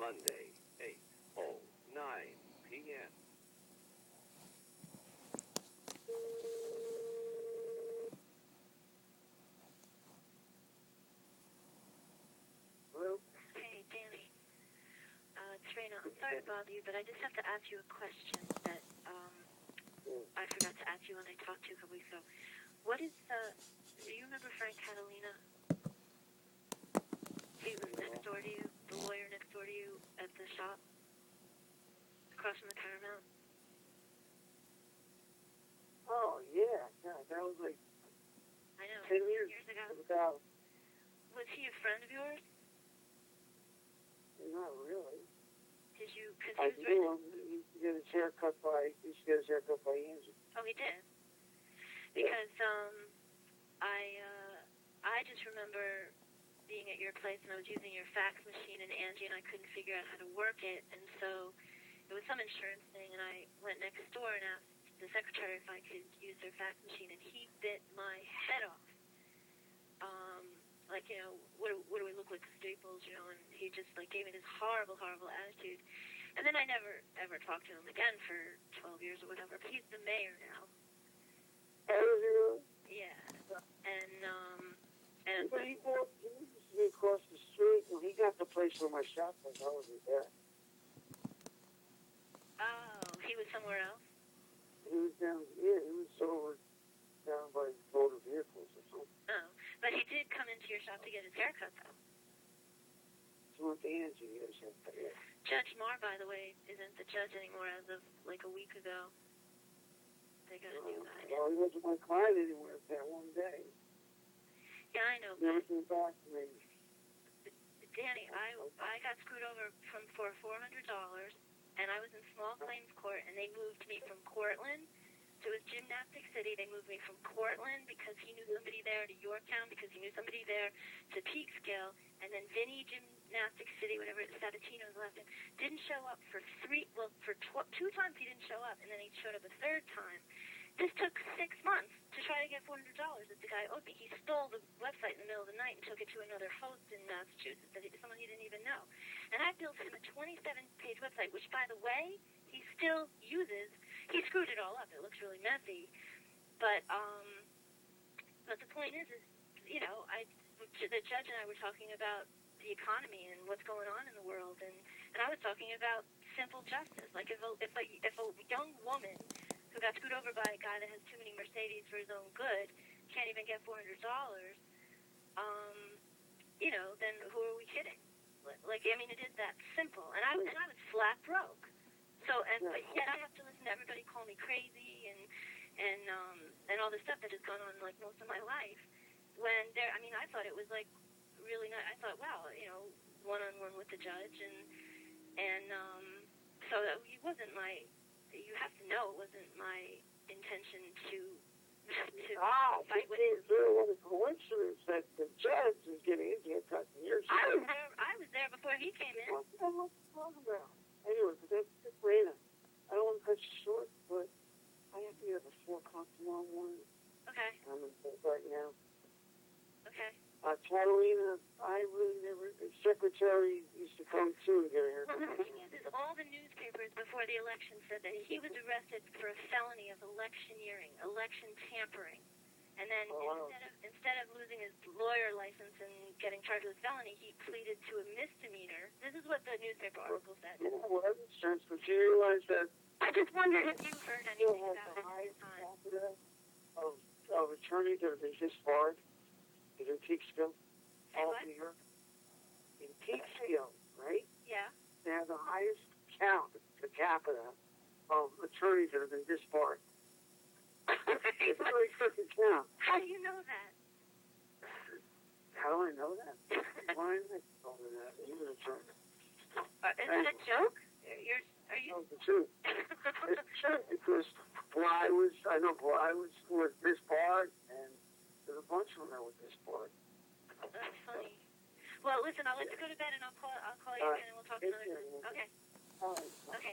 Monday, 8:09 p.m. Hello? Hey, Danny. It's Raina. I'm sorry to bother you, but I just have to ask you a question that I forgot to ask you when I talked to you a couple weeks ago. What is do you remember Frank Catalina? He was next door to you, the lawyer next door to you at the shop, across from the Paramount. Oh, yeah. God, that was like I know, 10 years ago. Was he a friend of yours? Not really. Did you? Cause I knew him. He used to get his hair cut by Angie. Oh, he did. Because I just remember being at your place and I was using your fax machine, and Angie and I couldn't figure out how to work it, and so it was some insurance thing, and I went next door and asked the secretary if I could use their fax machine, and he bit my head off. Like, you know, what do we look like, staples, you know, and he just, like, gave me this horrible, horrible attitude. And then I never, ever talked to him again for 12 years or whatever, but he's the mayor now. Oh, yeah. And but he used to be across the street, and he got the place where my shop was. I wasn't there. Oh, he was somewhere else? He was down by motor vehicles or something. Oh, but he did come into your shop to get his haircut, though. He went to Angie to get his haircut, yeah. Judge Marr, by the way, isn't the judge anymore as of, like, a week ago. They got a new guy. Well, he wasn't my client anywhere that one day. Yeah, I know. Never came back to me. Danny, I got screwed over for $400, and I was in small claims court, and they moved me from Cortland to his Gymnastic City. They moved me from Cortland because he knew somebody there to Yorktown because he knew somebody there to Peekskill, and then Vinny Gymnastic City, whatever Sabatino's left him, didn't show up for two times he didn't show up, and then he showed up a third time. This took 6 months to try to get $400 that the guy owed me. He stole the website in the middle of the night and took it to another host in Massachusetts, someone he didn't even know. And I built him a 27-page website, which, by the way, he still uses. He screwed it all up. It looks really messy. But the point is, you know, the judge and I were talking about the economy and what's going on in the world, and I was talking about simple justice. Like if a young woman who got screwed over by a guy that has too many Mercedes for his own good can't even get $400, you know, then who are we kidding? Like, I mean, it is that simple. And I was flat broke. So, but yet I have to listen to everybody call me crazy and all this stuff that has gone on, like, most of my life. When I thought it was, like, really not, I thought, wow, you know, one-on-one with the judge, and so it wasn't you have to know it wasn't my intention to fight with him. What a coincidence that the judge is getting his haircut in your shop. I was there before he came in. What the hell are you talking about? Anyway, but that's Raina. I don't want to cut you short, but I have to get up at 4 o'clock tomorrow morning. Okay. I'm in bed right now. Okay. Catalina, I really never, the secretary used to come too to get her haircut. Well, the thing is all the newspapers before the election said that he was arrested for a felony of electioneering, election tampering. And then instead of losing his lawyer license and getting charged with felony, he pleaded to a misdemeanor. This is what the newspaper article said. Yeah, well, that makes sense, but you realize that I just wondered if you heard anything about the it highest at capita of attorneys that have been disbarred in Peekskill, all of New York. In Peekskill, right? Yeah. They have the highest count per capita of attorneys that have been disbarred. It's a very freaking count. How do you know that? How do I know that? Why am I told you that? You're an attorney. Is it a joke? Are you? No, it's the truth. It's the truth because Bly was disbarred, and there's a bunch of them that were disbarred. That's funny. Well, listen, I'll let you go to bed, and I'll call you again, and we'll talk another time. Okay. All right. Okay.